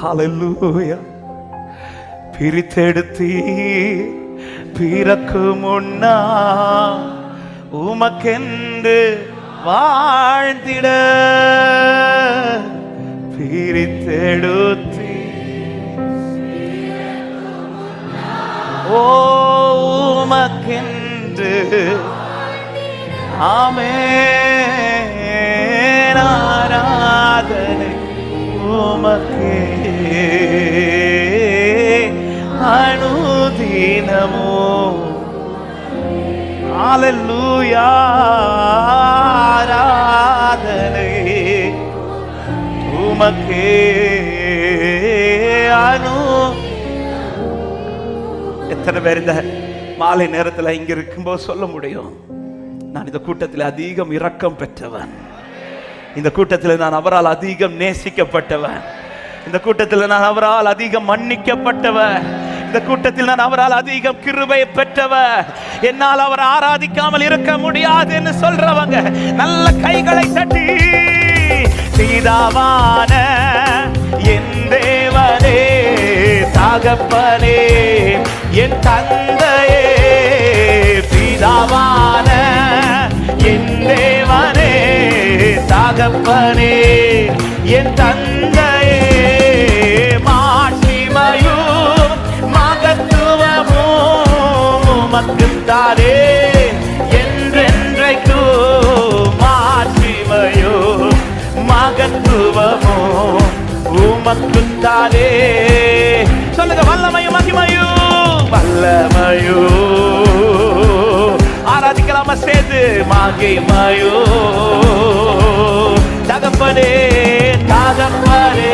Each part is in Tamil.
ஹல்லேலூயா. பிரித்தெடுத்தீ பிறக்கு முன்னா உமக்கென்று வாழ்ந்திட பிரித்தெடுத்தீ உமக்கென்று. ஆமென். ஆராதனை உமக்கே அனுதினமோ. ஹல்லேலூயா. ஆராதனை உமக்கே அனு. எத்தனை பேர் இந்த மாலை நேரத்தில் இங்க இருக்கும்போது சொல்ல முடியும், நான் இந்த கூட்டத்தில் அதிகம் இரக்கம் பெற்றவன், இந்த கூட்டத்தில் நான் அவரால் அதிகம் நேசிக்கப்பட்டவன், இந்த கூட்டத்தில் நான் அவரால் அதிகம் மன்னிக்கப்பட்டவன், இந்த கூட்டத்தில் நான் அவரால் அதிகம் கிருபை பெற்றவர், என்னால் அவர் ஆராதிக்காமல் இருக்க முடியாது என்று சொல்றவங்க நல்ல கைகளை தட்டி, சீதாவான என் தேவனே, தகப்பனே, என் தந்தையே, பிதாவான என் தேவனே, தகப்பனே, என் தந்தையே, மாட்சிமையும் மகத்துவமும் உமக்குத்தானே என்றென்றைக்கும். மாட்சிமையும் மகத்துவமும் உமக்குத்தானே. சொல்லுங்க, வல்லமையும் மகிமையும். வல்லமையும் ஆராதிக்கலாமா சேர்ந்து? மகிமையும் தகப்பனே, தகப்பனே,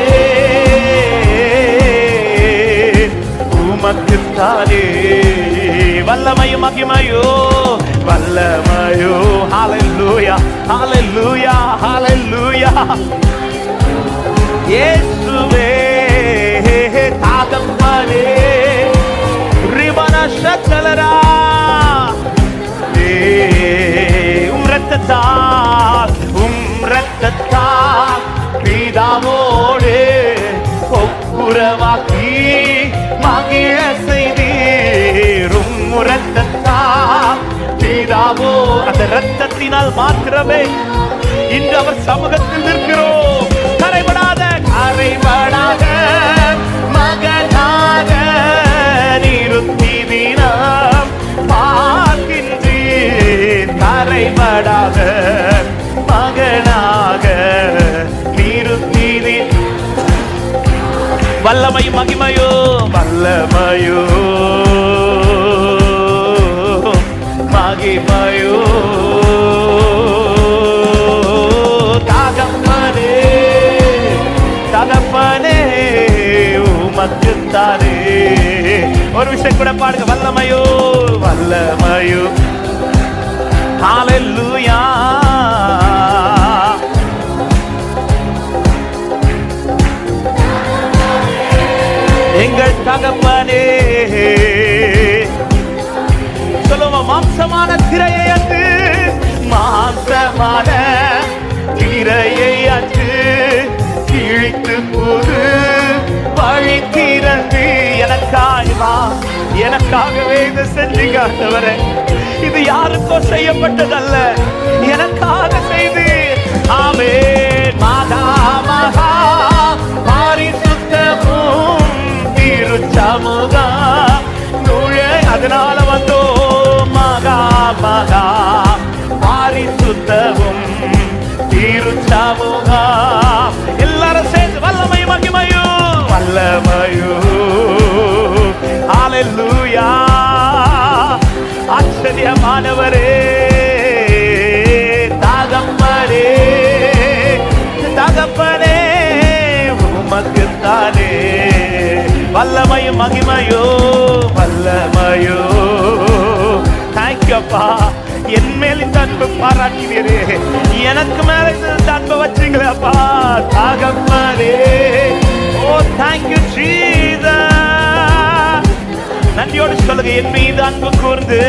உமக்குத்தானே. வல்லமையும் மகிமையும், வல்லமையும். ஹல்லேலூயா, ஹல்லேலூயா, ஹல்லேலூயா. இயேசுவே தகப்பனே, ரிபன ஷத்தலரா, இரத்தத்தால் பிதாவோடு ஒப்புரவாக்கி மகிழ செய்தீரும். இரத்தத்தால் பிதாவோ, அந்த இரத்தத்தினால் மாத்திரமே இன்று அவர் சமூகத்தில் நிற்கிறோம். கரைபடாத கரைபடாத மகனாக நிறுத்தினாம் பார்க்கின்றேன். கரைபடாத மகனாக நிறுத்தினேன். வல்லமையும் மகிமையோ, வல்லமையோ மகிமையோ. தகப்பனே, தகப்பனே, உமக்குத்தானே. ஒரு விஷயம் கூட பாடுங்க, வல்லமையோ, வல்லமையோ. ஹல்லேலூயா. எங்கள் தகப்பனே, சொல்லுவோம், மாம்சமான திரையை அன்று, மாம்சமான திரையை அன்று கிழித்து போது வழி திறந்து எனக்காகவே இதை செஞ்சீங்க ஆண்டவரே. இது யாருக்கோ செய்யப்பட்டதல்ல, எனக்காக செய்து. ஆமென். மகா மகா பரிசுத்தமும் திருச்சமூகம் நுழ, அதனால வந்தோ. மகா மகா பரிசுத்தமும் திருச்சமூகம். எல்லாரும் சேர்ந்து வல்லமையும் மகிமையும், வல்லமையும். ஹல்லேலூயா. ஆச்சரியமானவரே, தகப்பனே, தகப்பனே, உமக்குத்தானே. வல்லமையும் மகிமையோ, வல்லமையோ. தேங்க்யூ அப்பா, என் மேல் இந்த அன்பு பாராட்டினீரே, எனக்கு மேல இந்த அன்பை வச்சீங்களே அப்பா. தகப்பனே, ஓ தேங்க்யூ ஜீசஸ். நன்றியோடு சொல்லுங்க, என் மீது அன்பு கூர்ந்து,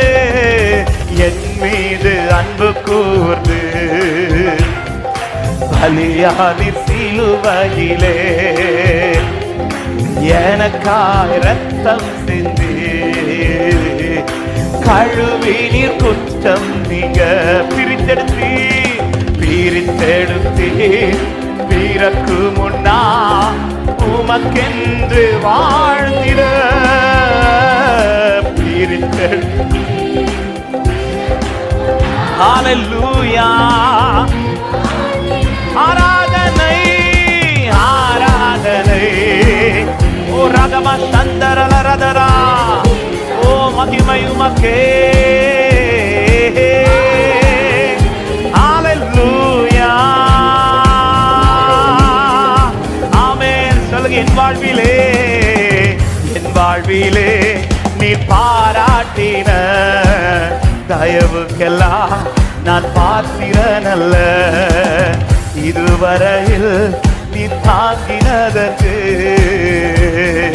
என் மீது அன்பு கூர்ந்து பலியானி சிலுவையிலே எனக்காய் ரத்தம் சிந்தி கழுவினீர் குற்றம் நீங்க பிரித்தெடுத்தி பிறக்கு முன்னா உமக்கென்று வாழ்ந்திட பிரித்தெடுத்து. ஹல்லேலூயா. ஆராதனை ஆராதனை. ஓ ரகம சந்தரலரதரா. ஓ மகிமை உமக்கே. ஹல்லேலூயா. ஆமென். சொல்லுங்க. என் வாழ்விலே நீ பாராட்டின தயவுக்கெல்லாம் நான் பாத்திரனல்ல. இதுவரையில் நீ தாங்கினதற்கு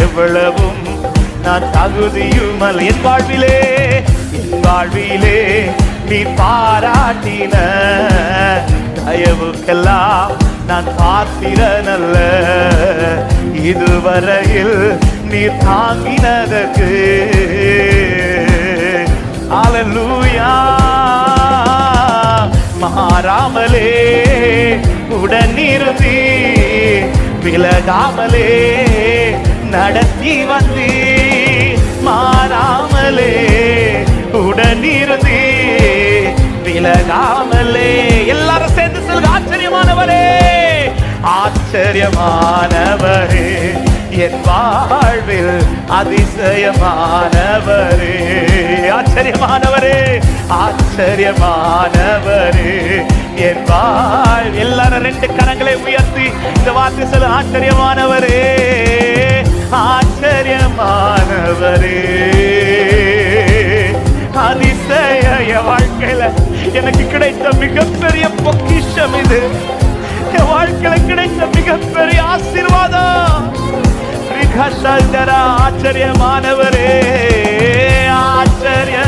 எவ்வளவும் நான் தகுதியுமல்ல. என் வாழ்விலே நீ பாராட்டின தயவுக்கெல்லாம் நான் பாத்திரனல்ல. இதுவரையில் நீ தாங்கினதற்கு. ஹல்லேலூயா. மாறாமலே உடனிருந்தி விலகாமலே நடத்தி வந்தி. மாறாமலே உடனிருந்தி விலகாமலே. எல்லாரும் சேர்ந்து சொல்லுங்க. ஆச்சரியமானவரே ஆச்சரியமானவரே என் வாழ்வில் அதிசயமானவரே. ஆச்சரியமானவரே ஆச்சரியமானவரே என் வாழ்வில். எல்லாரும் ரெண்டு கரங்களை உயர்த்தி இந்த வார்த்தை சொல்ல. ஆச்சரியமானவரே ஆச்சரியமானவரே அதிசய. என் வாழ்க்கையில எனக்கு கிடைத்த மிகப்பெரிய பொக்கிஷம் இது. என் வாழ்க்கையில கிடைத்த மிகப்பெரிய ஆசீர்வாதம். ஆச்சரியமானவரே ஆச்சரிய.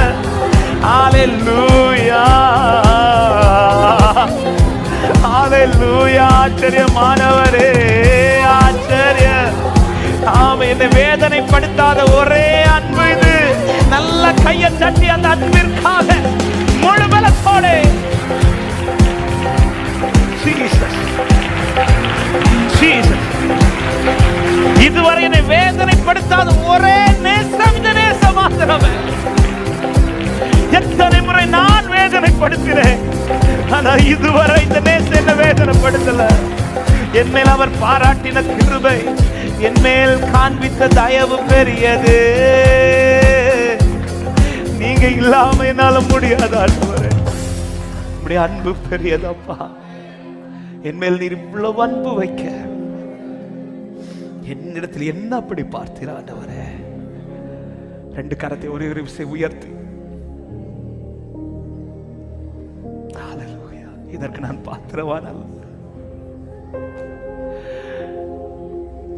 ஹல்லேலூயா. ஹல்லேலூயா. ஆச்சரியமானவரே ஆச்சரிய. ஆமென். என்னை வேதனைப்படுத்தாத ஒரே அன்பு இது. நல்ல கையை தட்டி அந்த அன்பிற்காக முழு பலத்தோட. இதுவரை என்னை வேதனைப்படுத்தாத ஒரே நேசம் இந்த நேசம் மாத்திரமே. எத்தனை முறை நான் வேதனைப்படுத்தினேன், ஆனா இதுவரை இந்த நேசம் என்ன வேதனைப்படுத்தல. என் மேல் அவர் பாராட்டின கிருபை, என் மேல் காண்பித்த தயவு பெரியது. நீங்க இல்லாம என்னால முடியாது ஆண்டவரே. உம்முடைய அன்பு பெரியதப்பா. என் மேல் நீர் இவ்வளவு அன்பு வைக்க என்னிடத்தில் என்ன அப்படி பார்த்தீர் ஆண்டவரே? ரெண்டு கரத்தை ஒரே ஒரு விசை உயர்த்தி ஹல்லேலூயா. இதற்கு நான் பாத்திரவான் அல்ல.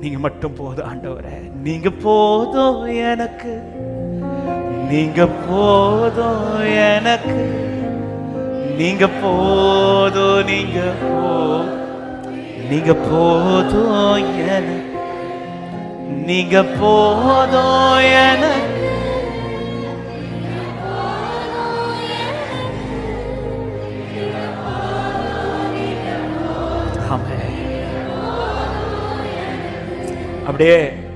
நீங்க மட்டும் போதும் ஆண்டவரே. நீங்க போதும் எனக்கு, நீங்க போதும் எனக்கு, நீங்க போதும், நீங்க போதும் எனக்கு, நீங்க போதும் எனக்கு. அப்படியே